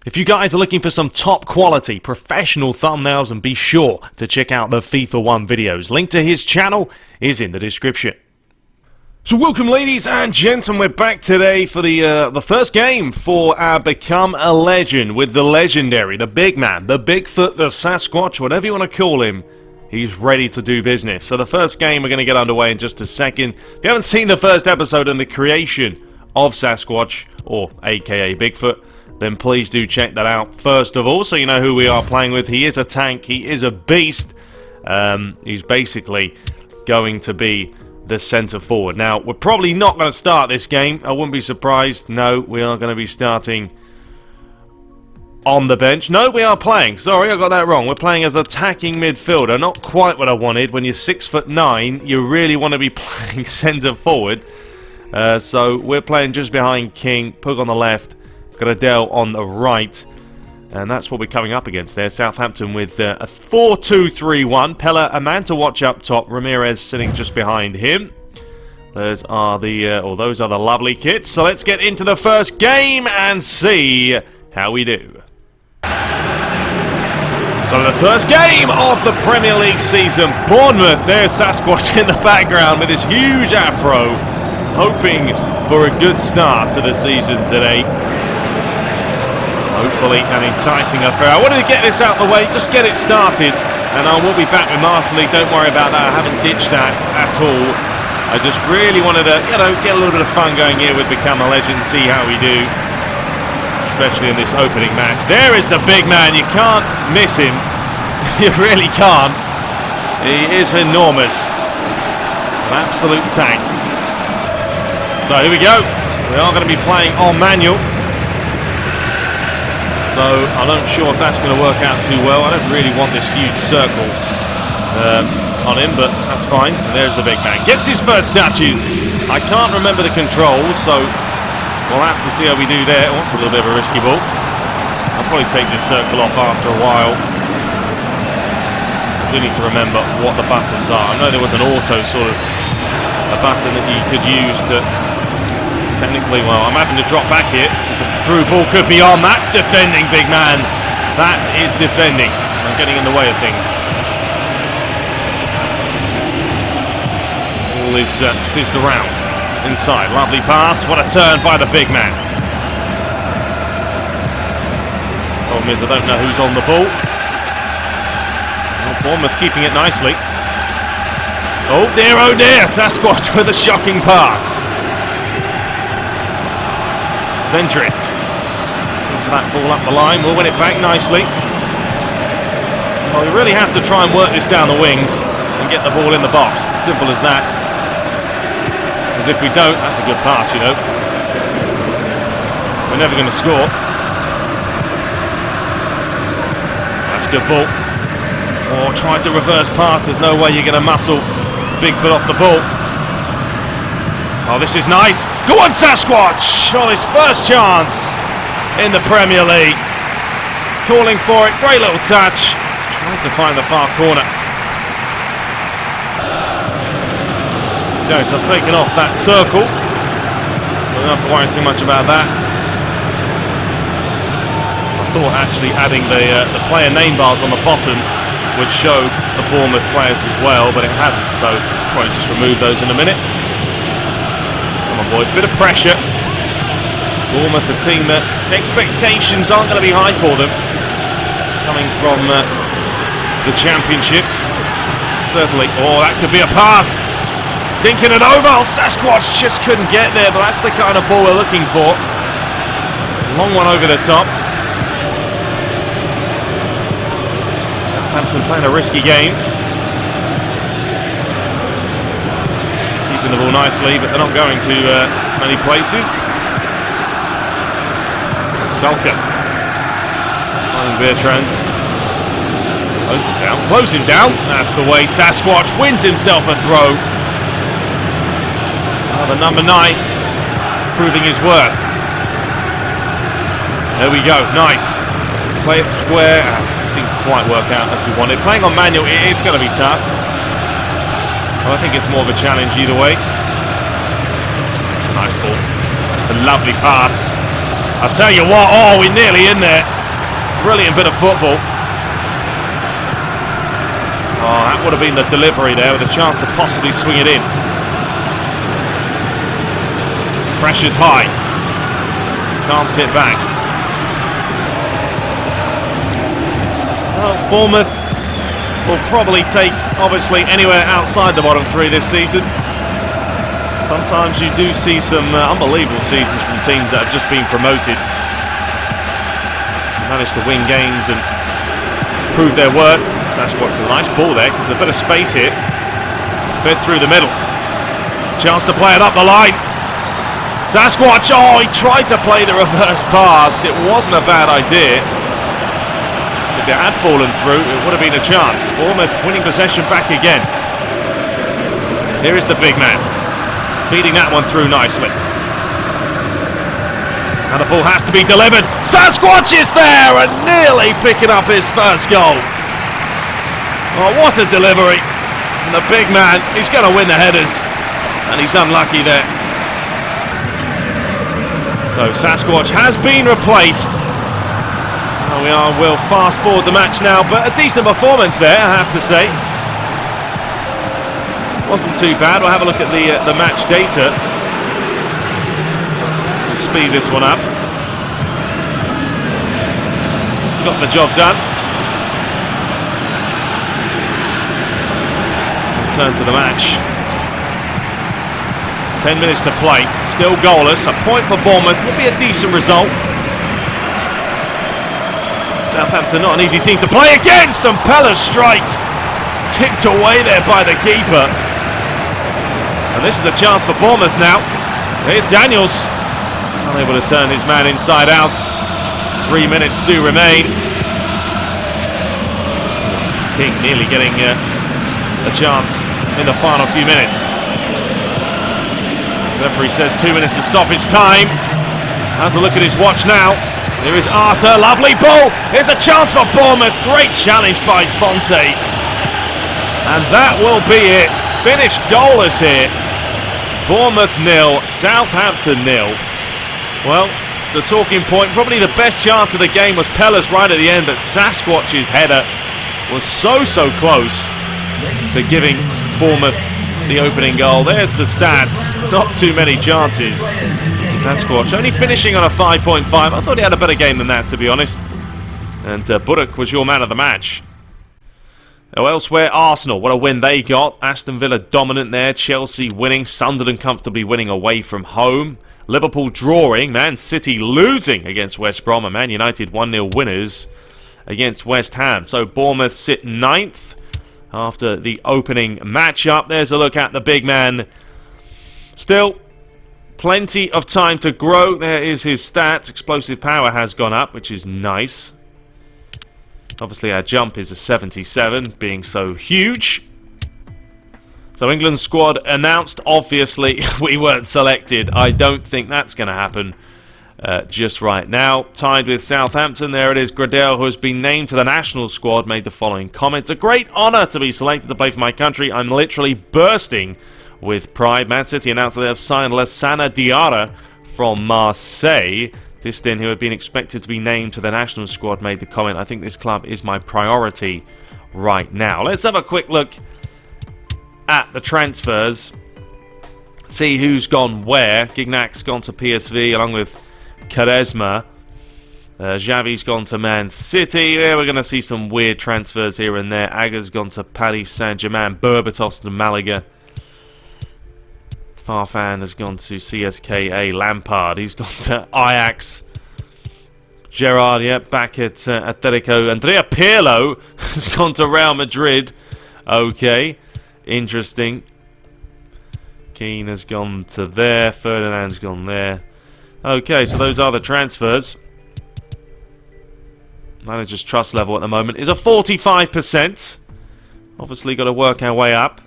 If you guys are looking for some top quality professional thumbnails, and be sure to check out the FIFA 1 videos. Link to his channel is in the description. So welcome, ladies and gentlemen, we're back today for the first game for our Become a Legend with the legendary, the big man, the Bigfoot, the Sasquatch, whatever you want to call him. He's ready to do business. So the first game we're going to get underway in just a second. If you haven't seen the first episode on the creation of Sasquatch, or aka Bigfoot, then please do check that out first of all, so you know who we are playing with. He is a tank, he is a beast. He's basically going to be the centre forward. Now, we're probably not going to start this game. I wouldn't be surprised. No, we are going to be starting on the bench. No, we are playing. Sorry, I got that wrong. We're playing as attacking midfielder. Not quite what I wanted. When you're 6'9", you really want to be playing centre forward. So we're playing just behind King, Pug on the left, Gradel on the right, and that's what we're coming up against there. Southampton with a 4-2-3-1. Pella, a man to watch up top. Ramirez sitting just behind him. Those are the lovely kits. So let's get into the first game and see how we do. So the first game of the Premier League season, Bournemouth. There's Sasquatch in the background with his huge afro, hoping for a good start to the season today. Hopefully an enticing affair. I wanted to get this out of the way, just get it started, and I will be back with Marcelly. Don't worry about that, I haven't ditched that at all. I just really wanted to, get a little bit of fun going here with Become a Legend, see how we do, especially in this opening match. There is the big man, you can't miss him. You really can't. He is enormous. An absolute tank. So here we go. We are going to be playing on manual. So I'm not sure if that's going to work out too well. I don't really want this huge circle on him, but that's fine. There's the big man. Gets his first touches. I can't remember the controls, so we'll have to see how we do there. Oh, it's a little bit of a risky ball. I'll probably take this circle off after a while. I do need to remember what the buttons are. I know there was an auto sort of a button that you could use to... Technically, well, I'm having to drop back here. The through ball could be on. That's defending, big man. That is defending. I'm getting in the way of things. All is fizzed around. Inside. Lovely pass. What a turn by the big man. Problem is, I don't know who's on the ball. Well, Bournemouth keeping it nicely. Oh dear, Sasquatch with a shocking pass. Centric. For that ball up the line, we'll win it back nicely. Well, we really have to try and work this down the wings and get the ball in the box. Simple as that. Because if we don't, that's a good pass, We're never going to score. That's a good ball. Oh, tried to reverse pass. There's no way you're going to muscle Bigfoot off the ball. Oh, this is nice. Go on, Sasquatch! On his first chance in the Premier League. Calling for it. Great little touch. Trying to find the far corner. Okay, so I've taken off that circle. So we don't have to worry too much about that. I thought actually adding the player name bars on the bottom would show the Bournemouth players as well, but it hasn't. So I'll probably just remove those in a minute. Boys, bit of pressure. Bournemouth, a team that expectations aren't going to be high for them, coming from the Championship. Certainly. Oh, that could be a pass. Dinking it over. Oh, Sasquatch just couldn't get there, but that's the kind of ball we're looking for. Long one over the top. Southampton playing a risky game. The ball nicely, but they're not going to many places. Dalka. Finding Bertrand. Close him down. That's the way. Sasquatch wins himself a throw. The number 9 proving his worth. There we go. Nice. Play it square. Didn't quite work out as we wanted. Playing on manual, it's going to be tough. Well, I think it's more of a challenge either way. It's a nice ball. It's a lovely pass. I'll tell you what, oh, we're nearly in there. Brilliant bit of football. Oh, that would have been the delivery there with a chance to possibly swing it in. Pressure's high. Can't sit back. Well, Bournemouth will probably take, obviously, anywhere outside the bottom three this season. Sometimes you do see some unbelievable seasons from teams that have just been promoted. Managed to win games and prove their worth. Sasquatch with a nice ball there, because there's a bit of space here. Fed through the middle. Chance to play it up the line. Sasquatch, oh, he tried to play the reverse pass. It wasn't a bad idea. If it had fallen through, it would have been a chance. Bournemouth winning possession back again. Here is the big man, feeding that one through nicely. And the ball has to be delivered. Sasquatch is there and nearly picking up his first goal. Oh, what a delivery. And the big man, he's going to win the headers. And he's unlucky there. So Sasquatch has been replaced. We'll fast forward the match now, but a decent performance there, I have to say. Wasn't too bad. We'll have a look at the match data. We'll speed this one up. Got the job done. Return to the match. 10 minutes to play. Still goalless. A point for Bournemouth would be a decent result. Southampton not an easy team to play against, and Pella's strike tipped away there by the keeper. And this is a chance for Bournemouth now. Here's Daniels, unable to turn his man inside out. 3 minutes do remain. King nearly getting a chance in the final few minutes. The referee says 2 minutes to stoppage time. Has a look at his watch now. Here is Arter, lovely ball. Here's a chance for Bournemouth. Great challenge by Fonte. And that will be it. Finished goalless here. Bournemouth 0, Southampton 0. Well, the talking point, probably the best chance of the game was Pella's right at the end, but Sasquatch's header was so close to giving Bournemouth the opening goal. There's the stats. Not too many chances. Sasquatch only finishing on a 5.5. I thought he had a better game than that, to be honest. And Buduk was your man of the match. Now, elsewhere, Arsenal, what a win they got. Aston Villa dominant there. Chelsea winning. Sunderland comfortably winning away from home. Liverpool drawing. Man City losing against West Brom. And Man United 1-0 winners against West Ham. So Bournemouth sit 9th after the opening matchup. There's a look at the big man. Still plenty of time to grow. There is his stats. Explosive power has gone up, which is nice. Obviously our jump is a 77, being so huge. So England's squad announced. Obviously we weren't selected. I don't think that's going to happen just right now. Tied with Southampton, there it is. Gradel, who has been named to the national squad, made the following comments. A great honour to be selected to play for my country. I'm literally bursting with pride. Man City announced that they have signed Lassana Diarra from Marseille. Distin, who had been expected to be named to the national squad, made the comment, I think this club is my priority right now. Let's have a quick look at the transfers. See who's gone where. Gignac's gone to PSV along with Quaresma. Xavi's gone to Man City. Yeah, we're going to see some weird transfers here and there. Aga's gone to Paris Saint-Germain. Berbatov to Malaga. Farfan has gone to CSKA. Lampard, he's gone to Ajax. Gerrard, yeah, back at Atletico. Andrea Pirlo has gone to Real Madrid. Okay, interesting. Keane has gone to there. Ferdinand's gone there. Okay, so those are the transfers. Manager's trust level at the moment is a 45%. Obviously got to work our way up.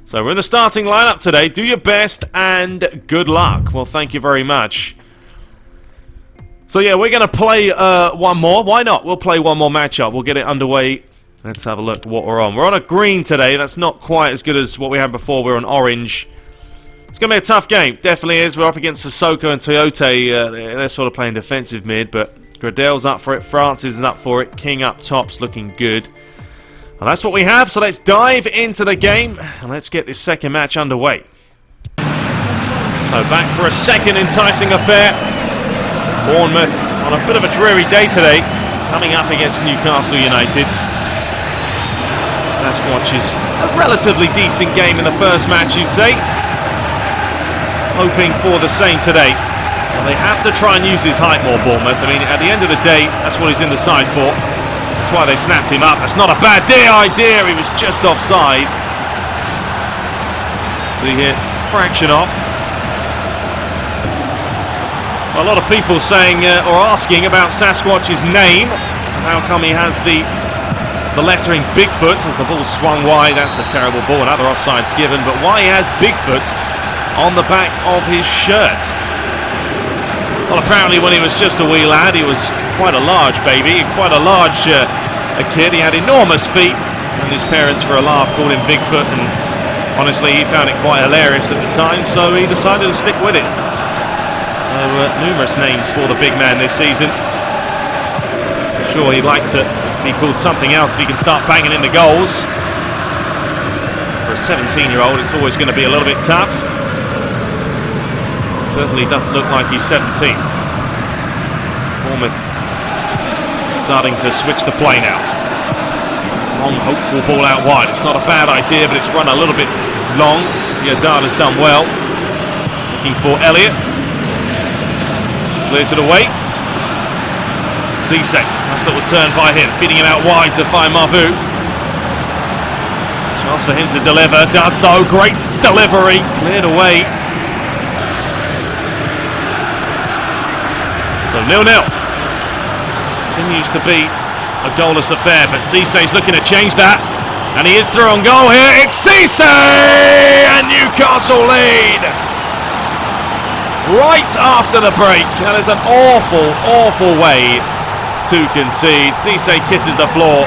So we're in the starting lineup today. Do your best and good luck. Well, thank you very much. So yeah, we're going to play one more. Why not? We'll play one more matchup. We'll get it underway. Let's have a look at what we're on. We're on a green today. That's not quite as good as what we had before. We're on orange. It's going to be a tough game. Definitely is. We're up against Sissoko and Toyote. They're sort of playing defensive mid, but Gradell's up for it. Francis is up for it. King up top's looking good. And that's what we have, so let's dive into the game and let's get this second match underway. So back for a second enticing affair. Bournemouth on a bit of a dreary day today, coming up against Newcastle United. Sasquatch's a relatively decent game in the first match, you'd say. Hoping for the same today. Well, they have to try and use his height more, Bournemouth. I mean, at the end of the day, that's what he's in the side for. That's why they snapped him up. That's not a bad idea. He was just offside. See here, fraction off. A lot of people saying or asking about Sasquatch's name. How come he has the lettering Bigfoot as the ball swung wide? That's a terrible ball. Another offside's given. But why he has Bigfoot on the back of his shirt? Well, apparently when he was just a wee lad, he was quite a large baby, quite a large a kid. He had enormous feet, and his parents, for a laugh, called him Bigfoot. And honestly, he found it quite hilarious at the time, so he decided to stick with it. So numerous names for the big man this season. I'm sure he'd like to be called something else if he can start banging in the goals. For a 17-year-old, it's always going to be a little bit tough. Certainly doesn't look like he's 17. Bournemouth starting to switch the play now. Long, hopeful ball out wide. It's not a bad idea, but it's run a little bit long. Diadada's done well. Looking for Elliott. Clears it away. Cisse. Nice little turn by him. Feeding it out wide to find Mavu. Chance for him to deliver. Does so. Great delivery. Cleared away. So 0-0. Continues to be a goalless affair, but Cisse's looking to change that. And he is through on goal here. It's Cisse! And Newcastle lead! Right after the break. That is an awful, awful way to concede. Cisse kisses the floor.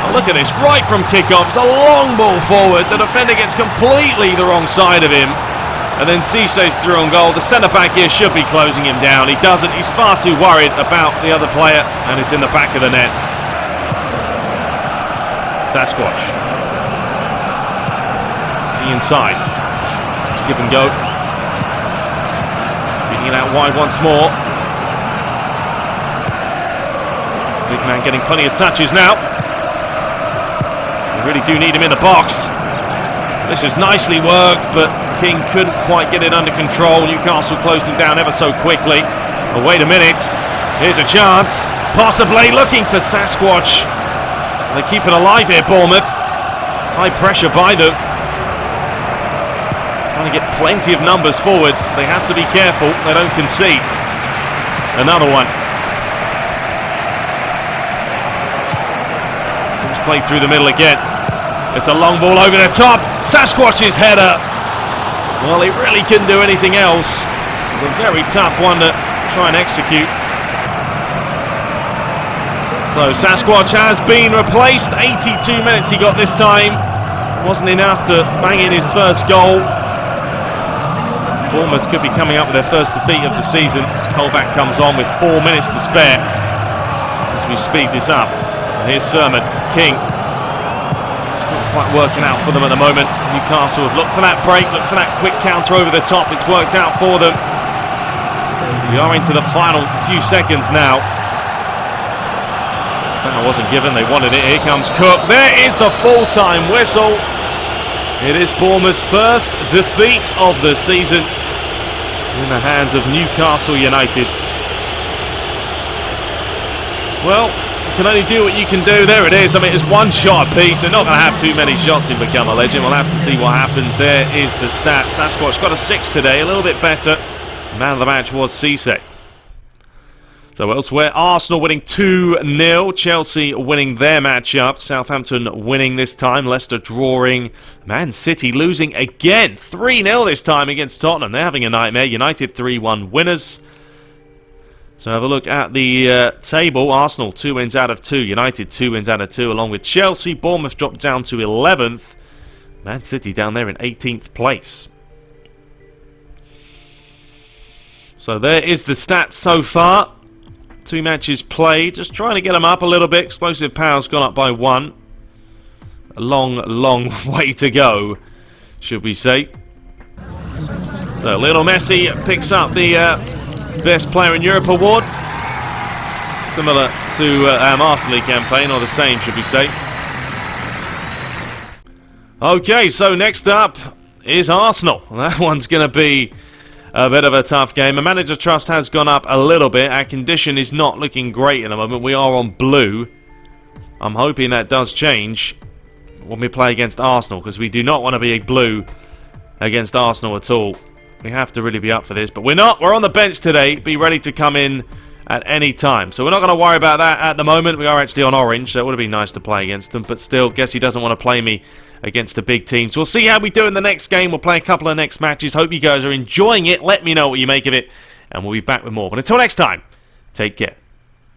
Oh, look at this. Right from kickoff. It's a long ball forward. The defender gets completely the wrong side of him. And then Cisse's through on goal. The centre-back here should be closing him down. He doesn't. He's far too worried about the other player. And it's in the back of the net. Sasquatch. The inside. It's give and go. Feeding it out wide once more. Big man getting plenty of touches now. They really do need him in the box. This is nicely worked, but King couldn't quite get it under control. Newcastle closed him down ever so quickly. Oh, wait a minute. Here's a chance. Possibly looking for Sasquatch. They keep it alive here, Bournemouth. High pressure by them. Trying to get plenty of numbers forward. They have to be careful. They don't concede. Another one. Let's play through the middle again. It's a long ball over the top. Sasquatch's header. Well, he really couldn't do anything else. It's a very tough one to try and execute. So Sasquatch has been replaced. 82 minutes he got this time. Wasn't enough to bang in his first goal. Bournemouth could be coming up with their first defeat of the season as Colback comes on with 4 minutes to spare as we speed this up. And here's Sermon. King. Quite working out for them at the moment. Newcastle have looked for that break, looked for that quick counter over the top. It's worked out for them. We are into the final few seconds now. Foul wasn't given, they wanted it. Here comes Cook. There is the full-time whistle. It is Bournemouth's first defeat of the season in the hands of Newcastle United. Well, can only do what you can do. There it is. I mean, it's one shot apiece. We're not going to have too many shots in Become a Legend. We'll have to see what happens. There is the stat. Sasquatch got a 6 today, a little bit better. Man of the match was Cisse. So elsewhere, Arsenal winning 2-0. Chelsea winning their match-up. Southampton winning this time. Leicester drawing. Man City losing again. 3-0 this time against Tottenham. They're having a nightmare. United 3-1 winners. So have a look at the table. Arsenal 2 wins out of 2. United 2 wins out of 2 along with Chelsea. Bournemouth dropped down to 11th. Man City down there in 18th place. So there is the stats so far. 2 matches played. Just trying to get them up a little bit. Explosive power's gone up by 1. A long, long way to go, should we say. So Lionel Messi picks up the Best Player in Europe award. Similar to our Master League campaign, or the same, should we say. Okay, so next up is Arsenal. That one's going to be a bit of a tough game. Our manager trust has gone up a little bit. Our condition is not looking great at the moment. We are on blue. I'm hoping that does change when we play against Arsenal, because we do not want to be a blue against Arsenal at all. We have to really be up for this, but we're not. We're on the bench today. Be ready to come in at any time. So we're not going to worry about that at the moment. We are actually on orange, so it would have been nice to play against them, but still, guess he doesn't want to play me against the big teams. We'll see how we do in the next game. We'll play a couple of next matches. Hope you guys are enjoying it. Let me know what you make of it, and we'll be back with more. But until next time, take care.